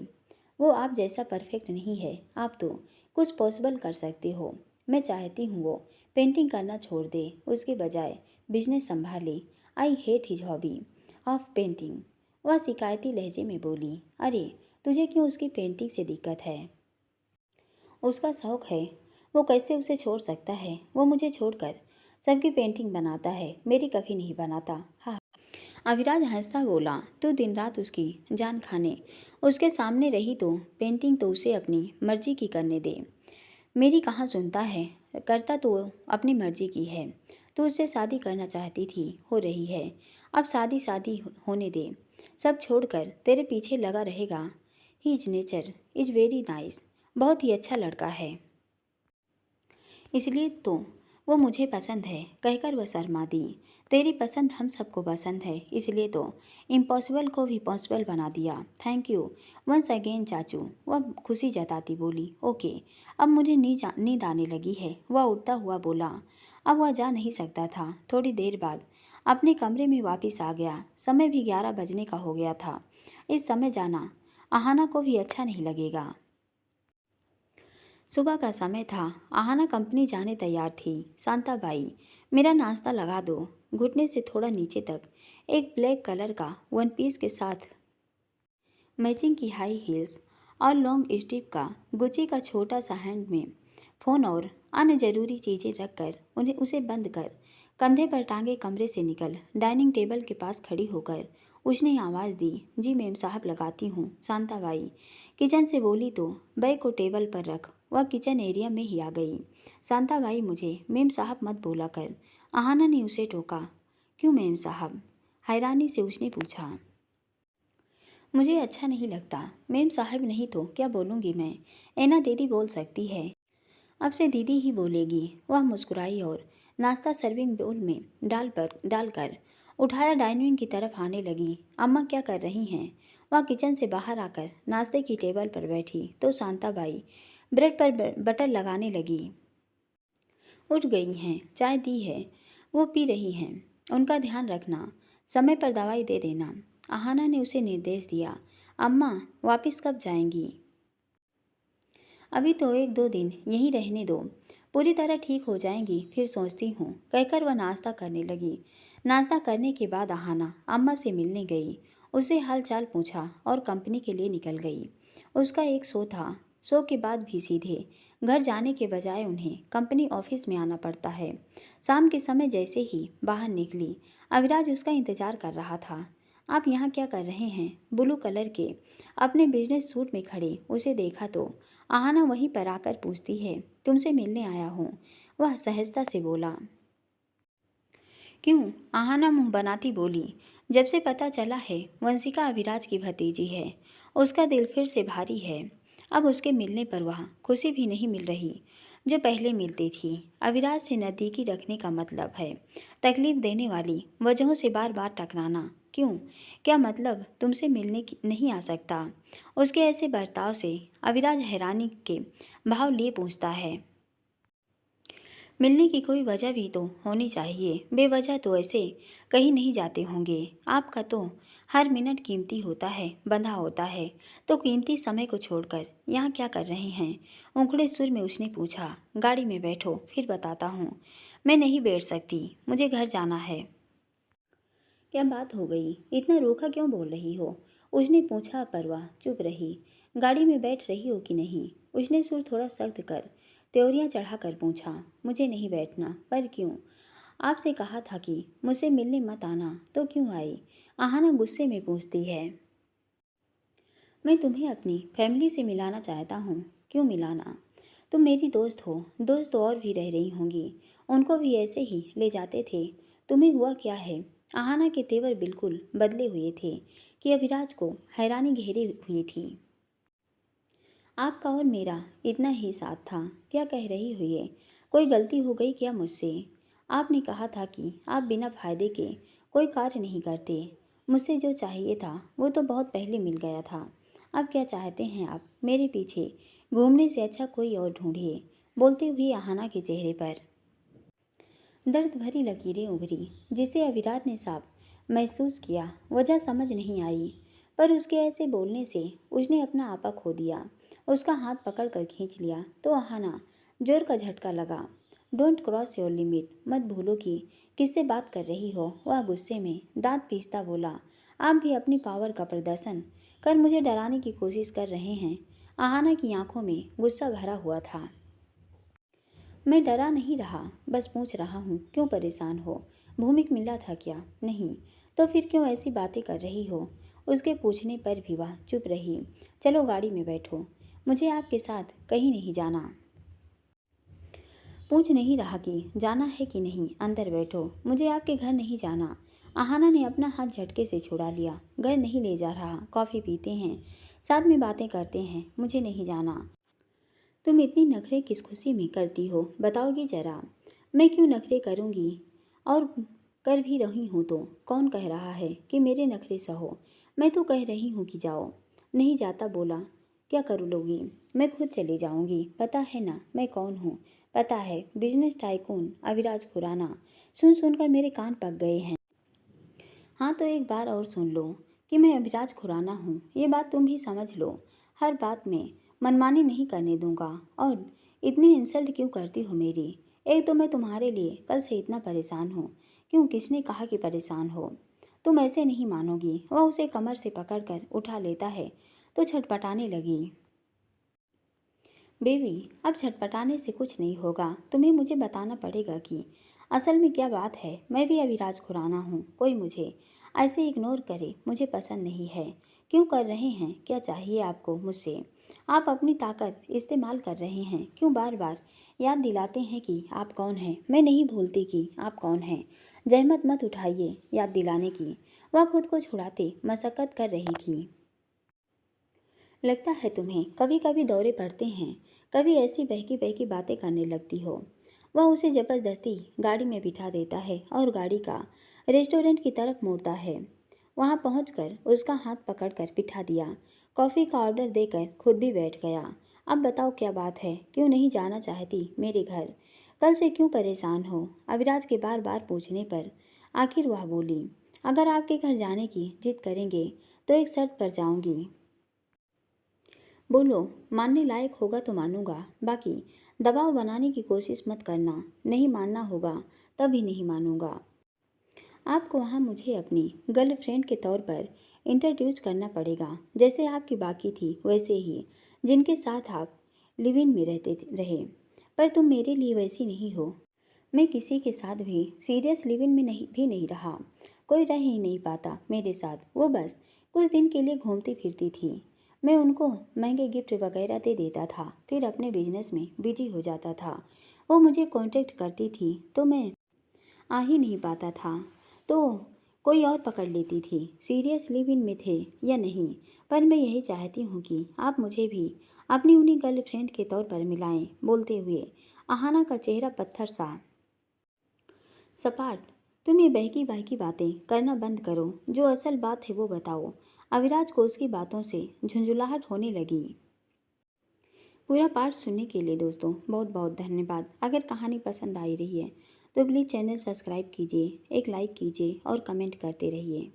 A: वो आप जैसा परफेक्ट नहीं है। आप तो कुछ पॉसिबल कर सकते हो। मैं चाहती हूँ वो पेंटिंग करना छोड़ दे, उसके बजाय बिजनेस संभाले। I hate his hobby of painting. वह शिकायती लहजे में बोली। अरे, तुझे क्यों उसकी पेंटिंग से दिक्कत है? उसका शौक है, वो कैसे उसे छोड़ सकता है? वो मुझे छोड़कर सबकी पेंटिंग बनाता है, मेरी कभी नहीं बनाता। हाँ। अविराज हंसता बोला, तू दिन रात उसकी जान खाने उसके सामने रही तो पेंटिंग तो उसे अपनी मर्जी की करने दे। मेरी कहाँ सुनता है? करता तो अपनी मर्जी की है। तू उससे शादी करना चाहती थी, हो रही है। अब शादी शादी होने दे। सब छोड़कर तेरे पीछे लगा रहेगा। His nature is very nice. बहुत ही अच्छा लड़का है। इसलिए तो वो मुझे पसंद है कहकर वह शर्मा दी। तेरी पसंद हम सबको पसंद है, इसलिए तो इम्पॉसिबल को भी पॉसिबल बना दिया। थैंक यू वंस अगेन चाचू। वह खुशी जताती बोली, ओके अब मुझे नींद आने लगी है। वह उठता हुआ बोला। अब वह जा नहीं सकता था। थोड़ी देर बाद अपने कमरे में वापस आ गया। समय भी 11 बजने का हो गया था। इस समय जाना आहाना को भी अच्छा नहीं लगेगा। सुबह का समय था। आहाना कंपनी जाने तैयार थी। शांताबाई, मेरा नाश्ता लगा दो। घुटने से थोड़ा नीचे तक एक ब्लैक कलर का वन पीस के साथ मैचिंग की हाई हील्स और लॉन्ग स्टिप का गुची का छोटा सा हैंड में फ़ोन और अन्य ज़रूरी चीज़ें रखकर उन्हें उसे बंद कर कंधे पर टांगे कमरे से निकल डाइनिंग टेबल के पास खड़ी होकर उसने आवाज़ दी, जी मैम साहब लगाती हूँ। शांताबाई किचन से बोली तो बैग को टेबल पर रख। वह किचन एरिया में ही आ गई। शांताबाई, मुझे मैम साहब मत बोला कर। आहाना ने उसे टोका। क्यों मैम साहब? हैरानी से उसने पूछा। मुझे अच्छा नहीं लगता। मैम साहब नहीं तो क्या बोलूँगी मैं? ऐना दीदी बोल सकती है। अब से दीदी ही बोलेगी। वह मुस्कुराई और नाश्ता सर्विंग बोल में डालकर उठाया डाइनिंग की तरफ आने लगी। अम्मा क्या कर रही हैं? वह किचन से बाहर आकर नाश्ते की टेबल पर बैठी तो शांताबाई ब्रेड पर बटर लगाने लगी। उठ गई हैं, चाय दी है, वो पी रही हैं। उनका ध्यान रखना, समय पर दवाई दे देना। आहाना ने उसे निर्देश दिया। अम्मा वापस कब जाएंगी? अभी तो 1-2 दिन यहीं रहने दो, पूरी तरह ठीक हो जाएंगी फिर सोचती हूँ, कहकर वह नाश्ता करने लगी। नाश्ता करने के बाद आहाना अम्मा से मिलने गई, उसे हाल चाल पूछा और कंपनी के लिए निकल गई। उसका एक शो था। शो के बाद भी सीधे घर जाने के बजाय उन्हें कंपनी ऑफिस में आना पड़ता है। शाम के समय जैसे ही बाहर निकली, अविराज उसका इंतजार कर रहा था। आप यहाँ क्या कर रहे हैं? ब्लू कलर के अपने बिजनेस सूट में खड़े उसे देखा तो आहाना वहीं पर आकर पूछती है, तुमसे मिलने आया हूँ। वह सहजता से बोला। क्यों? आहाना मुंह बनाती बोली। जब से पता चला है वंशिका अविराज की भतीजी है, उसका दिल फिर से भारी है। अब उसके मिलने पर वहाँ खुशी भी नहीं मिल रही जो पहले मिलती थी। अविराज से नज़दीकी रखने का मतलब है तकलीफ देने वाली वजहों से बार बार टकराना। क्यों? क्या मतलब तुमसे मिलने की नहीं आ सकता? उसके ऐसे बर्ताव से अविराज हैरानी के भाव लिए पूछता है। मिलने की कोई वजह भी तो होनी चाहिए। बेवजह तो ऐसे कहीं नहीं जाते होंगे। आपका तो हर मिनट कीमती होता है, बंधा होता है। तो कीमती समय को छोड़कर यहाँ क्या कर रहे हैं? उखड़े सुर में उसने पूछा। गाड़ी में बैठो, फिर बताता हूँ। मैं नहीं बैठ सकती, मुझे घर जाना है। क्या बात हो गई? इतना रूखा क्यों बोल रही हो? उसने पूछा पर वह चुप रही। गाड़ी में बैठ रही हो कि नहीं? उसने सुर थोड़ा सख्त कर त्योरियां चढ़ाकर पूछा। मुझे नहीं बैठना। पर क्यों? आपसे कहा था कि मुझसे मिलने मत आना, तो क्यों आई? आहाना गुस्से में पूछती है। मैं तुम्हें अपनी फैमिली से मिलाना चाहता हूँ। क्यों मिलाना? तुम मेरी दोस्त हो। दोस्त तो और भी रह रही होंगी, उनको भी ऐसे ही ले जाते थे। तुम्हें हुआ क्या है? आहाना के तेवर बिल्कुल बदले हुए थे कि अभिराज को हैरानी घेरे हुई थी। आपका और मेरा इतना ही साथ था। क्या कह रही हो ये? कोई गलती हो गई क्या मुझसे? आपने कहा था कि आप बिना फायदे के कोई कार्य नहीं करते। मुझसे जो चाहिए था वो तो बहुत पहले मिल गया था। अब क्या चाहते हैं आप? मेरे पीछे घूमने से अच्छा कोई और ढूंढिए। बोलती हुई अहाना के चेहरे पर दर्द भरी लकीरें उभरी, जिसे अविराज ने साफ महसूस किया। वजह समझ नहीं आई, पर उसके ऐसे बोलने से उसने अपना आपा खो दिया। उसका हाथ पकड़कर खींच लिया तो अहाना जोर का झटका लगा। डोंट क्रॉस योर लिमिट, मत भूलो कि किससे बात कर रही हो। वह गुस्से में दांत पीसता बोला, आप भी अपनी पावर का प्रदर्शन कर मुझे डराने की कोशिश कर रहे हैं। अहाना की आंखों में गुस्सा भरा हुआ था। मैं डरा नहीं रहा, बस पूछ रहा हूँ क्यों परेशान हो? भूमिक मिला था क्या? नहीं। तो फिर क्यों ऐसी बातें कर रही हो? उसके पूछने पर भी वह चुप रही। चलो गाड़ी में बैठो, मुझे आपके साथ कहीं नहीं जाना। पूछ नहीं रहा कि जाना है कि नहीं, अंदर बैठो, मुझे आपके घर नहीं जाना। आहाना ने अपना हाथ झटके से छुड़ा लिया। घर नहीं ले जा रहा, कॉफ़ी पीते हैं, साथ में बातें करते हैं, मुझे नहीं जाना। तुम इतनी नखरे किस खुशी में करती हो, बताओगी जरा? मैं क्यों नखरे करूँगी? और कर भी रही हूँ तो कौन कह रहा है कि मेरे नखरे सहो? मैं तो कह रही हूँ कि जाओ। नहीं जाता बोला। क्या कर लोगी? मैं खुद चली जाऊँगी। पता है ना मैं कौन हूँ? पता है, बिजनेस टाइकून अविराज खुराना। सुन सुनकर मेरे कान पक गए हैं। हाँ तो एक बार और सुन लो कि मैं अभिराज खुराना हूँ। ये बात तुम भी समझ लो। हर बात में मनमानी नहीं करने दूंगा। और इतनी इंसल्ट क्यों करती हो मेरी? एक तो मैं तुम्हारे लिए कल से इतना परेशान हूँ। क्यों, किसने कहा कि परेशान हो? तुम ऐसे नहीं मानोगी। वह उसे कमर से पकड़कर उठा लेता है तो छटपटाने लगी। बेबी, अब छटपटाने से कुछ नहीं होगा। तुम्हें मुझे बताना पड़ेगा कि असल में क्या बात है। मैं भी अभिराज खुराना हूँ। कोई मुझे ऐसे इग्नोर करे मुझे पसंद नहीं है। क्यों कर रहे हैं? क्या चाहिए आपको मुझसे? आप अपनी ताकत इस्तेमाल कर रहे हैं। क्यों बार बार याद दिलाते हैं कि आप कौन हैं? मैं नहीं भूलती कि आप कौन हैं। जहमत मत उठाइए याद दिलाने की। वह खुद को छुड़ाते मशक्कत कर रही थी। लगता है तुम्हें कभी कभी दौरे पड़ते हैं, कभी ऐसी बहकी बहकी बातें करने लगती हो। वह उसे जबरदस्ती गाड़ी में बिठा देता है और गाड़ी का रेस्टोरेंट की तरफ मोड़ता है। वहां पहुंचकर उसका हाथ पकड़कर बिठा दिया। कॉफ़ी का ऑर्डर देकर खुद भी बैठ गया। अब बताओ क्या बात है? क्यों नहीं जाना चाहती मेरे घर? कल से क्यों परेशान हो? अविराज के बार बार पूछने पर आखिर वह बोली, अगर आपके घर जाने की जिद करेंगे तो एक शर्त पर जाऊंगी। बोलो, मानने लायक होगा तो मानूंगा, बाकी दबाव बनाने की कोशिश मत करना। नहीं मानना होगा तभी नहीं मानूंगा। आपको वहाँ मुझे अपनी गर्लफ्रेंड के तौर पर इंट्रोड्यूस करना पड़ेगा, जैसे आपकी बाकी थी वैसे ही, जिनके साथ आप लिव इन में रहे। पर तुम मेरे लिए वैसी नहीं हो। मैं किसी के साथ भी सीरियस लिव इन में नहीं रहा। कोई रह ही नहीं पाता मेरे साथ। वो बस कुछ दिन के लिए घूमती फिरती थी। मैं उनको महंगे गिफ्ट वगैरह दे देता था, फिर अपने बिजनेस में बिजी हो जाता था। वो मुझे कांटेक्ट करती थी तो मैं आ ही नहीं पाता था, तो कोई और पकड़ लेती थी। सीरियस लिव इन में थे या नहीं, पर मैं यही चाहती हूँ कि आप मुझे भी अपनी उन्हीं गर्लफ्रेंड के तौर पर मिलाएं। बोलते हुए अहाना का चेहरा पत्थर सा सपाट। तुम ये बहकी बहकी बातें करना बंद करो, जो असल बात है वो बताओ। अविराज को उसकी बातों से झुंझुलाहट होने लगी। पूरा पार्ट सुनने के लिए दोस्तों बहुत बहुत धन्यवाद। अगर कहानी पसंद आई रही है तो प्लीज़ चैनल सब्सक्राइब कीजिए, एक लाइक कीजिए और कमेंट करते रहिए।